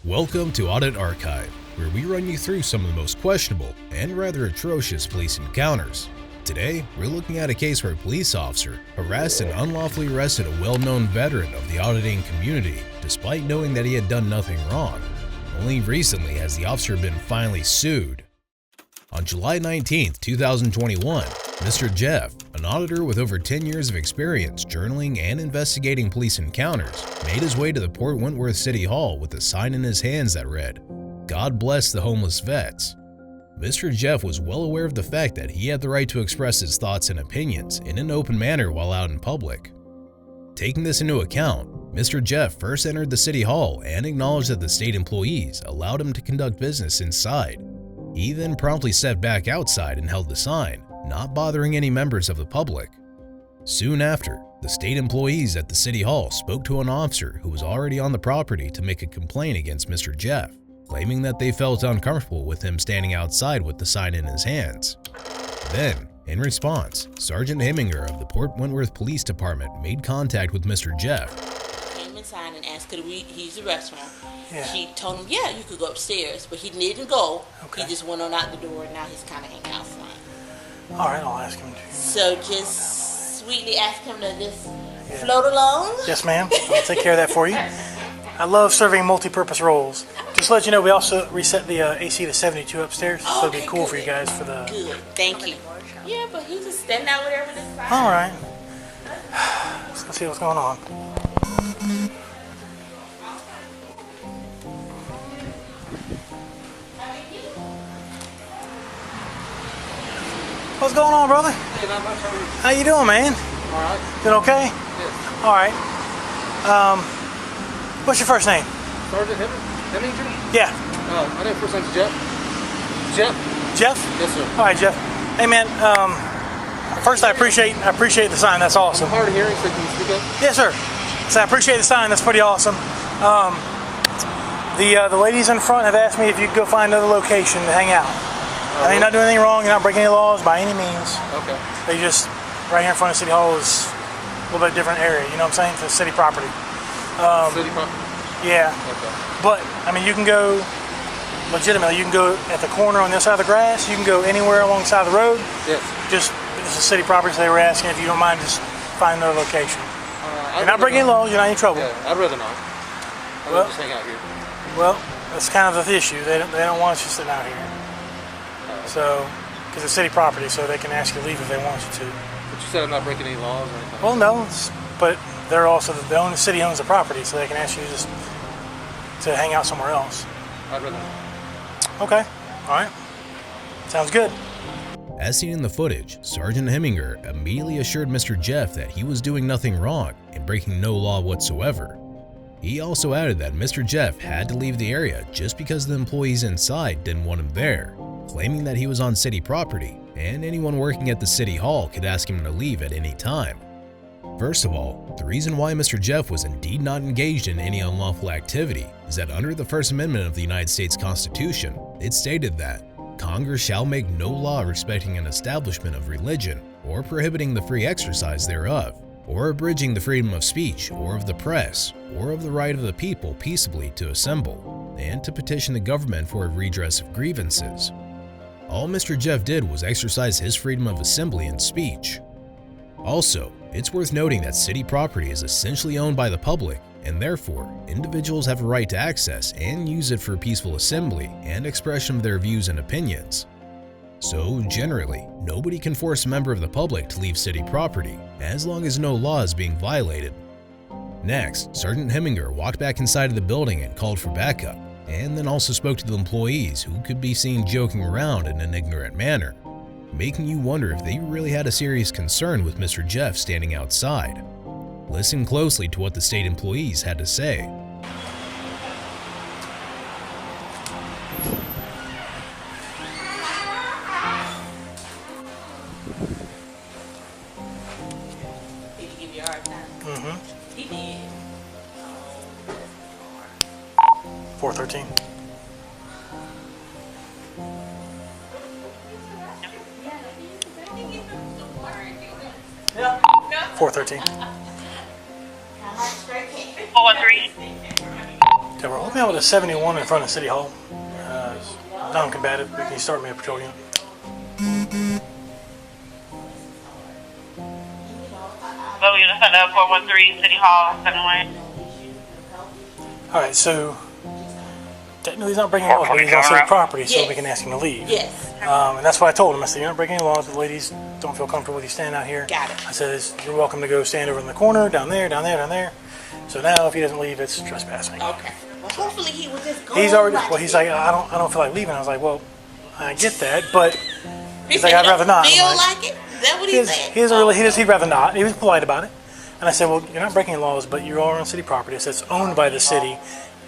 Welcome to Audit Archive, where we run you through some of the most questionable and rather atrocious police encounters. Today, we're looking at a case where a police officer harassed and unlawfully arrested a well-known veteran of the auditing community, despite knowing that he had done nothing wrong. Only recently has the officer been finally sued. On July 19, 2021, Mr. Jeff, an auditor with over 10 years of experience journaling and investigating police encounters, made his way to the Port Wentworth City Hall with a sign in his hands that read, "God bless the homeless vets." Mr. Jeff was well aware of the fact that he had the right to express his thoughts and opinions in an open manner while out in public. Taking this into account, Mr. Jeff first entered the City Hall and acknowledged that the state employees allowed him to conduct business inside. He then promptly stepped back outside and held the sign, not bothering any members of the public. Soon after, the state employees at the City Hall spoke to an officer who was already on the property to make a complaint against Mr. Jeff, claiming that they felt uncomfortable with him standing outside with the sign in his hands. Then, in response, Sergeant Heminger of the Port Wentworth Police Department made contact with Mr. Jeff. Came inside and asked could we use the restroom. Yeah. She told him, yeah, you could go upstairs, but he didn't go. Okay. He just went on out the door, and now he's kind of hanging out front. All right, I'll ask him to. So just sweetly ask him to just float along. Yes, ma'am. I'll take care of that for you. I love serving multi-purpose roles. Just to let you know, we also reset the AC to 72 upstairs, so it'd be cool for you guys for the... Good, thank you. Yeah, but he's just standing out there with his sign. All right. Let's see what's going on. What's going on, brother? Hey, not much. How you doing, man? All right. Doing okay? Yes. All right. What's your first name? Sergeant Heminger? Yeah. My name first name's Jeff. Jeff? Jeff? Yes, sir. All right, Jeff. Hey, man. First, I appreciate the sign. That's awesome. I'm hard of hearing, so can you speak up? Yes, sir. So I appreciate the sign. That's pretty awesome. The ladies in front have asked me if you could go find another location to hang out. And you're not doing anything wrong. You're not breaking any laws by any means. Okay. They just right here in front of City Hall is a little bit different area. You know what I'm saying? It's city property. City property? Yeah. Okay. But I mean, you can go legitimately. You can go at the corner on the other side of the grass. You can go anywhere along the side of the road. Yes. Just this is city property, so they were asking if you don't mind just find another location. You're not breaking any laws. You're not in trouble. Yeah, I'd rather not. I'd rather just hang out here. Well, that's kind of the issue. They don't want you sitting out here. So, because it's city property, so they can ask you to leave if they want you to. But you said I'm not breaking any laws or anything? Well, no, but they're also the city owns the property, so they can ask you just to hang out somewhere else. I'd rather not. Okay, all right, sounds good. As seen in the footage, Sergeant Heminger immediately assured Mr. Jeff that he was doing nothing wrong and breaking no law whatsoever. He also added that Mr. Jeff had to leave the area just because the employees inside didn't want him there, claiming that he was on city property and anyone working at the City Hall could ask him to leave at any time. First of all, the reason why Mr. Jeff was indeed not engaged in any unlawful activity is that under the First Amendment of the United States Constitution, it stated that Congress shall make no law respecting an establishment of religion or prohibiting the free exercise thereof, or abridging the freedom of speech or of the press, or of the right of the people peaceably to assemble, and to petition the government for a redress of grievances. All Mr. Jeff did was exercise his freedom of assembly and speech. Also, it's worth noting that city property is essentially owned by the public, and therefore, individuals have a right to access and use it for peaceful assembly and expression of their views and opinions. So, generally, nobody can force a member of the public to leave city property, as long as no law is being violated. Next, Sergeant Heminger walked back inside of the building and called for backup, and then also spoke to the employees who could be seen joking around in an ignorant manner, making you wonder if they really had a serious concern with Mr. Jeff standing outside. Listen closely to what the state employees had to say. Did he give you a hard time? Mm-hmm. He did. 413. Yeah. 413. 413. 4-3. So we're opening out with a 71 in front of City Hall. Non-combative. We can start me a patrol unit. Well, we're gonna send up 413 City Hall, 7-way. Alright, so technically he's not breaking laws, but he's on city property, so Yes. we can ask him to leave. Yes. And that's what I told him. I said, you're not breaking any laws. The ladies don't feel comfortable with you standing out here. Got it. I said, you're welcome to go stand over in the corner, down there, down there, down there. So now if he doesn't leave, it's trespassing. Okay. Well, hopefully he will just go. He's already, right well, he's there. like, I don't feel like leaving. I was like, well, I get that, but He he's said like, he I'd rather don't not. feel I'm like, like it? Is that what he said? he doesn't really, he'd rather not. He was polite about it. And I said, well, you're not breaking any laws, but you are on city property. I said, it's owned by the city.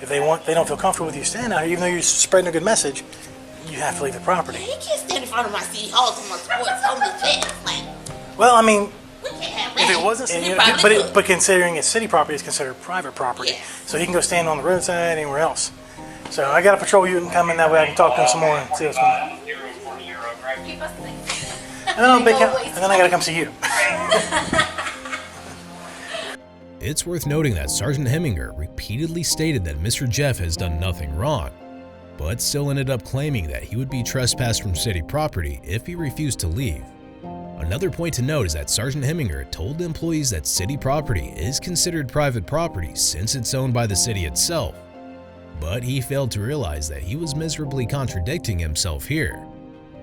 If they don't feel comfortable with you standing out here, even though you're spreading a good message, you have to leave the property. He can't stand in front of my city hall to my sports on the fence. Like, Well, I mean, we can't have if that. it wasn't, He probably could. but considering it's city property, it's considered private property. Yeah. So he can go stand on the roadside anywhere else. So I got a patrol unit coming, that way I can talk to him some more and see what's going on. And then I gotta come see you. It's worth noting that Sergeant Heminger repeatedly stated that Mr. Jeff has done nothing wrong, but still ended up claiming that he would be trespassed from city property if he refused to leave. Another point to note is that Sergeant Heminger told employees that city property is considered private property since it's owned by the city itself, but he failed to realize that he was miserably contradicting himself here.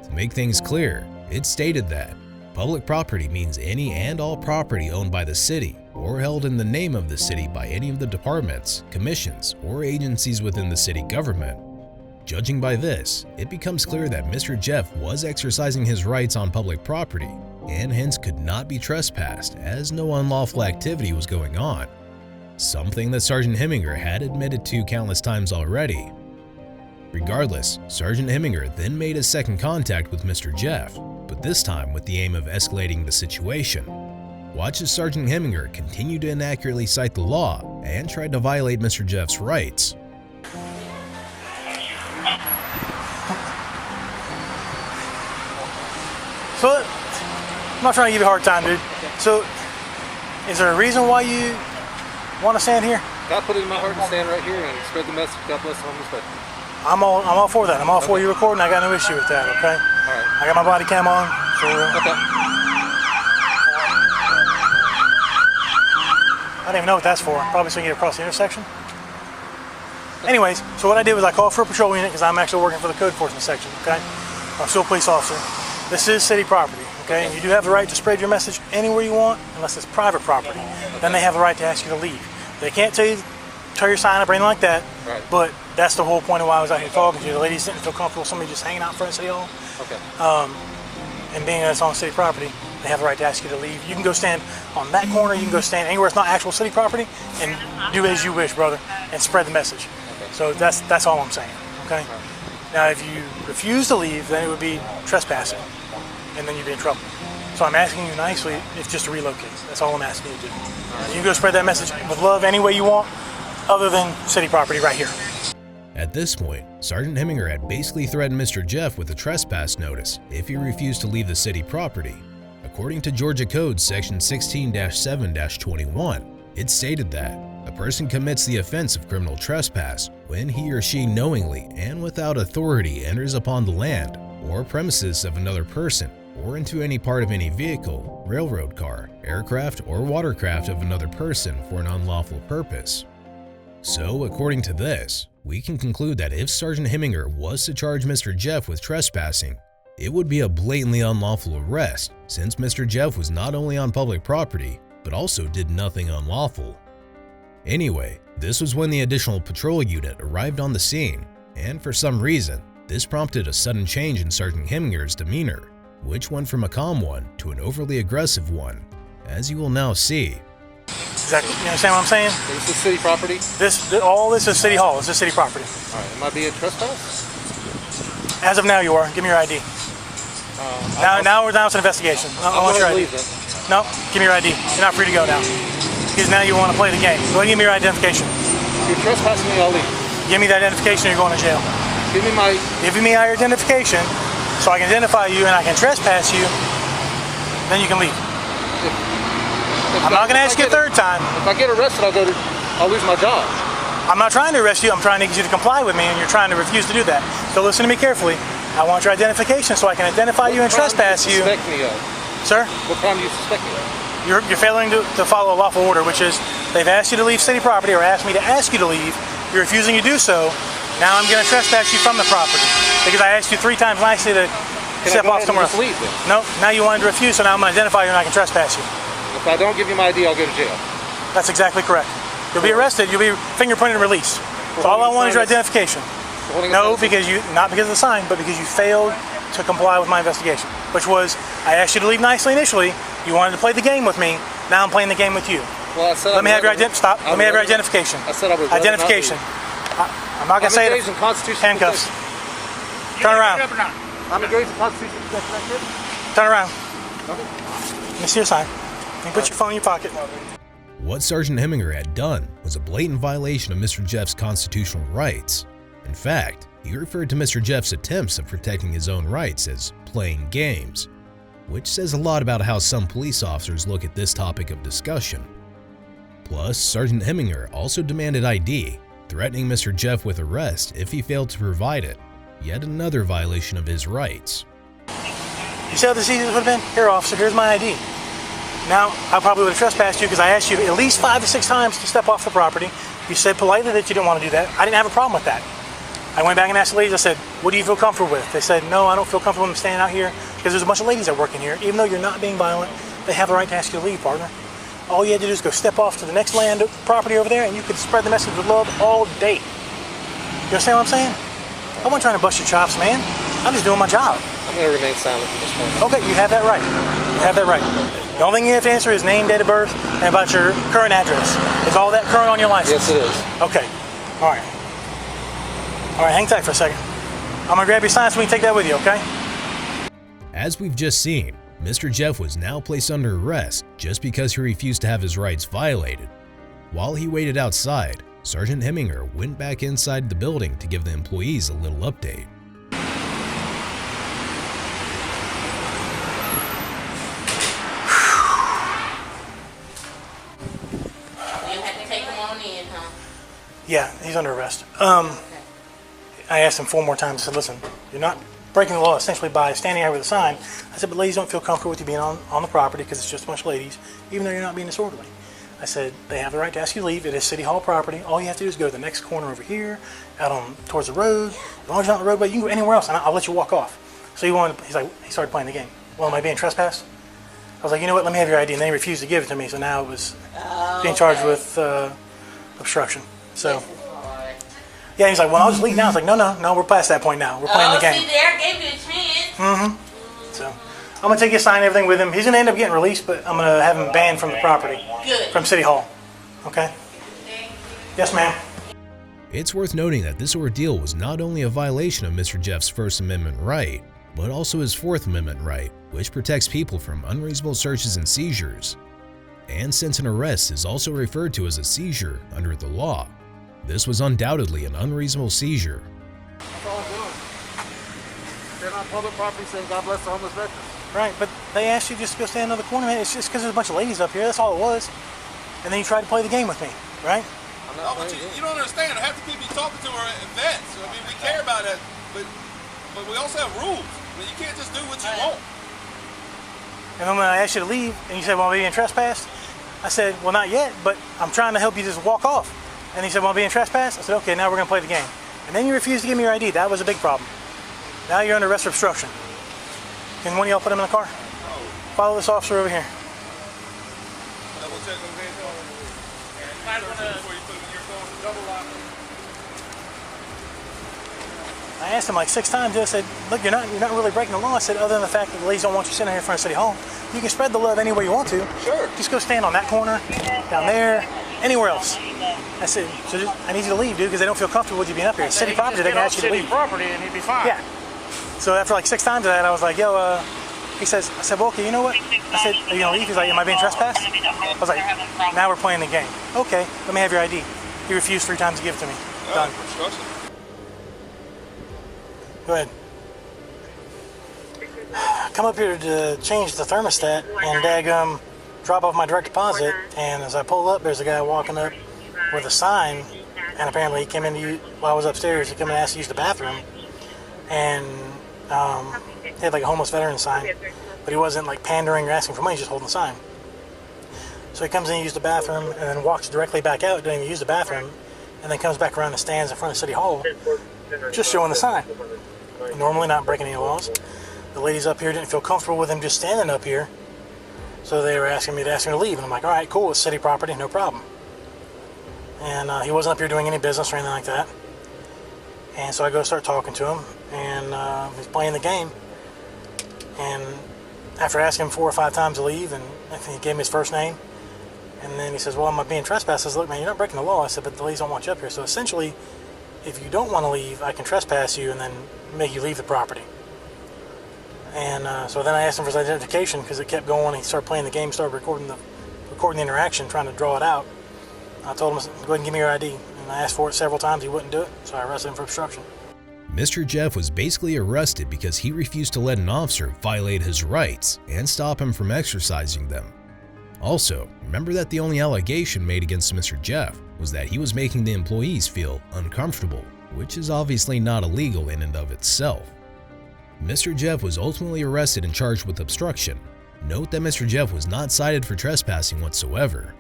To make things clear, it stated that public property means any and all property owned by the city or held in the name of the city by any of the departments, commissions, or agencies within the city government. Judging by this, it becomes clear that Mr. Jeff was exercising his rights on public property and hence could not be trespassed as no unlawful activity was going on, something that Sergeant Heminger had admitted to countless times already. Regardless, Sergeant Heminger then made a second contact with Mr. Jeff, but this time with the aim of escalating the situation. Watch as Sergeant Heminger continued to inaccurately cite the law and tried to violate Mr. Jeff's rights. So, I'm not trying to give you a hard time, dude. So, is there a reason why you want to stand here? God put it in my heart to stand right here and spread the message. God bless the homeless, but I'm all for that. I'm all for you recording. I got no issue with that, okay? all right. I got my body cam on. So, Okay. I don't even know what that's for. Probably so you can get across the intersection. Anyways, so what I did was I called for a patrol unit because I'm actually working for the code enforcement section, okay? I'm still a police officer. This is city property, okay? And you do have the right to spread your message anywhere you want unless it's private property. Then they have the right to ask you to leave. They can't tell you to tear your sign up or anything like that, Right. but that's the whole point of why I was out here talking to you. The ladies didn't feel comfortable with somebody just hanging out in front of City Hall. Okay. And being that it's on city property, they have the right to ask you to leave. You can go stand on that corner, you can go stand anywhere it's not actual city property, and do as you wish, brother, and spread the message. Okay. So that's all I'm saying, okay? Now, if you refuse to leave, then it would be trespassing, and then you'd be in trouble. So I'm asking you nicely, it's just to relocate. That's all I'm asking you to do. You can go spread that message with love any way you want, other than city property right here. At this point, Sergeant Heminger had basically threatened Mr. Jeff with a trespass notice if he refused to leave the city property. According to Georgia Code Section 16-7-21, it stated that a person commits the offense of criminal trespass when he or she knowingly and without authority enters upon the land or premises of another person or into any part of any vehicle, railroad car, aircraft, or watercraft of another person for an unlawful purpose. So, according to this, we can conclude that if Sergeant Heminger was to charge Mr. Jeff with trespassing, it would be a blatantly unlawful arrest, since Mr. Jeff was not only on public property, but also did nothing unlawful. Anyway, this was when the additional patrol unit arrived on the scene, and for some reason, this prompted a sudden change in Sergeant Heminger's demeanor, which went from a calm one to an overly aggressive one, as you will now see. Exactly. You understand what I'm saying? This is city property. All this is City Hall. It's just city property. All right. Am I being trespassed? As of now, you are. Give me your ID. Now it's an investigation. I want your ID. Leave then. No, give me your ID. You're not free to go now. Because now you want to play the game. Go ahead and give me your identification. If you're trespassing me, I'll leave. Give me that identification or you're going to jail. Give me my. Give me your identification so I can identify you and I can trespass you. Then you can leave. I'm not going to ask you a third time. If I get arrested, I'll lose my job. I'm not trying to arrest you. I'm trying to get you to comply with me, and you're trying to refuse to do that. So listen to me carefully. I want your identification so I can identify you and trespass you. What crime do you suspect me of? Sir? What crime do you suspect me of? You're failing to follow a lawful order, which is they've asked you to leave city property or asked me to ask you to leave. You're refusing to do so. Now I'm going to trespass you from the property because I asked you 3 times nicely to step off somewhere else. Leave then? No, now you wanted to refuse, so now I'm going to identify you and I can trespass you. If I don't give you my ID, I'll go to jail. That's exactly correct. You'll be arrested. You'll be fingerprinted and released. So all I want is your identification. No, not because of the sign, but because you failed to comply with my investigation, which was I asked you to leave nicely initially. You wanted to play the game with me. Now I'm playing the game with you. Well, I said Let me have your identification. I said I would. Identification. I'm not gonna say it. Handcuffs. Turn around. I'm engaged in constitutional protection. Turn around. Let me see your sign. You put your phone in your pocket. What Sergeant Heminger had done was a blatant violation of Mr. Jeff's constitutional rights. In fact, he referred to Mr. Jeff's attempts of protecting his own rights as playing games, which says a lot about how some police officers look at this topic of discussion. Plus, Sergeant Heminger also demanded ID, threatening Mr. Jeff with arrest if he failed to provide it, yet another violation of his rights. You see how this easy this would have been? Here, officer, here's my ID. Now, I probably would have trespassed you because I asked you at least 5 to 6 times to step off the property. You said politely that you didn't want to do that. I didn't have a problem with that. I went back and asked the ladies, I said, what do you feel comfortable with? They said, no, I don't feel comfortable with standing out here because there's a bunch of ladies that work in here. Even though you're not being violent, they have the right to ask you to leave, partner. All you had to do is go step off to the next land property over there and you could spread the message of love all day. You understand what I'm saying? I wasn't trying to bust your chops, man. I'm just doing my job. I'm going to remain silent at this point. Okay, you have that right. You have that right. The only thing you have to answer is name, date of birth, and about your current address. Is all that current on your license? Yes, it is. Okay. All right. All right, hang tight for a second. I'm going to grab your sign so we can take that with you, okay? As we've just seen, Mr. Jeff was now placed under arrest just because he refused to have his rights violated. While he waited outside, Sergeant Heminger went back inside the building to give the employees a little update. Yeah, he's under arrest. I asked him 4 more times. I said, listen, you're not breaking the law essentially by standing out with a sign. I said, but ladies don't feel comfortable with you being on the property because it's just a bunch of ladies, even though you're not being disorderly. I said, they have the right to ask you to leave. It is City Hall property. All you have to do is go to the next corner over here, out on towards the road. As long as you're not on the roadway, you can go anywhere else, and I'll let you walk off. So he started playing the game. Well, am I being trespassed? I was like, you know what, let me have your ID. And then he refused to give it to me, so now it was being charged with obstruction. So, yeah, he's like, well, I'll just leave now. I was like, no, we're past that point now. We're playing the game. See there, I gave you a chance. So, I'm going to take his sign and everything with him. He's going to end up getting released, but I'm going to have him banned from the property. Good. From City Hall. Okay? Yes, ma'am. It's worth noting that this ordeal was not only a violation of Mr. Jeff's First Amendment right, but also his Fourth Amendment right, which protects people from unreasonable searches and seizures. And since an arrest is also referred to as a seizure under the law, this was undoubtedly an unreasonable seizure. That's all I'm doing. They're not public property saying God bless the homeless veterans. Right, but they asked you just to go stand in the corner, man. It's just because there's a bunch of ladies up here. That's all it was. And then you tried to play the game with me, right? No, but you don't understand. Half the people you're talking to are vets. I mean, we care about that, but we also have rules. I mean, you can't just do what you want. And then when I asked you to leave, and you said, well, I'm being trespassed, I said, well, not yet, but I'm trying to help you just walk off. And he said, well, I'm being trespassed? I said, okay, now we're going to play the game. And then you refused to give me your ID. That was a big problem. Now you're under arrest for obstruction. Can one of y'all put him in the car? Follow this officer over here. Double check those hands before you put them in your phone. Double lock. I asked him like 6 times. I said, look, you're not really breaking the law. I said, other than the fact that the ladies don't want you sitting here in front of City Hall, you can spread the love anywhere you want to. Sure. Just go stand on that corner, down there, anywhere else. I said, so I need you to leave, dude, because they don't feel comfortable with you being up here. It's city property, they can ask you to leave. Property and he'd be fine. Yeah. So after like 6 times of that, I was like, yo, he says, I said, well, okay, you know what? I said, are you gonna leave? He's like, am I being trespassed? I was like, now we're playing the game. Okay, let me have your ID. He refused 3 times to give it to me. Done. Go ahead. Come up here to change the thermostat and daggum drop off my direct deposit, and as I pull up, there's a guy walking up with a sign and apparently he came in to use, while I was upstairs, he came in and asked to use the bathroom, and he had like a homeless veteran sign, but he wasn't like pandering or asking for money, just holding the sign. So he comes in, uses the bathroom, and then walks directly back out, doesn't even use the bathroom, and then comes back around the stands in front of City Hall, just showing the sign. Normally not breaking any laws. The ladies up here didn't feel comfortable with him just standing up here, so they were asking me to ask him to leave, and I'm like, all right, cool, it's city property, no problem. And he wasn't up here doing any business or anything like that. And so I go start talking to him, and he's playing the game. And after asking him 4 or 5 times to leave, and I think he gave me his first name, and then he says, well, am I being trespassed? I said, look, man, you're not breaking the law. I said, but the ladies don't want you up here. So essentially, if you don't want to leave, I can trespass you and then make you leave the property. And so then I asked him for his identification because it kept going. He started playing the game, started recording the interaction, trying to draw it out. I told him, go ahead and give me your ID. And I asked for it several times. He wouldn't do it, so I arrested him for obstruction. Mr. Jeff was basically arrested because he refused to let an officer violate his rights and stop him from exercising them. Also, remember that the only allegation made against Mr. Jeff was that he was making the employees feel uncomfortable, which is obviously not illegal in and of itself. Mr. Jeff was ultimately arrested and charged with obstruction. Note that Mr. Jeff was not cited for trespassing whatsoever.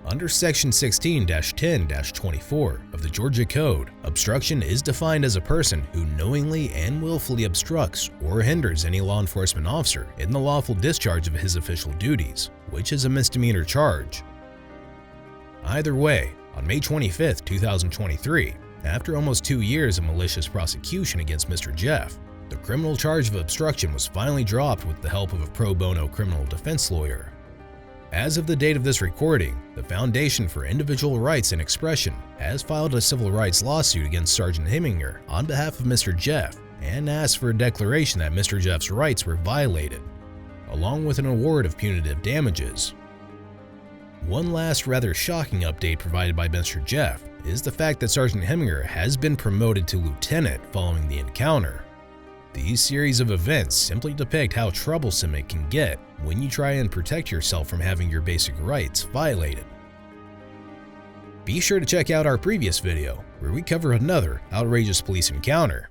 Under Section 16-10-24 of the Georgia Code, obstruction is defined as a person who knowingly and willfully obstructs or hinders any law enforcement officer in the lawful discharge of his official duties, which is a misdemeanor charge. Either way, on May 25, 2023, after almost 2 years of malicious prosecution against Mr. Jeff, the criminal charge of obstruction was finally dropped with the help of a pro bono criminal defense lawyer. As of the date of this recording, the Foundation for Individual Rights and Expression has filed a civil rights lawsuit against Sergeant Heminger on behalf of Mr. Jeff and asked for a declaration that Mr. Jeff's rights were violated, along with an award of punitive damages. One last rather shocking update provided by Mr. Jeff is the fact that Sergeant Heminger has been promoted to lieutenant following the encounter. These series of events simply depict how troublesome it can get when you try and protect yourself from having your basic rights violated. Be sure to check out our previous video, where we cover another outrageous police encounter.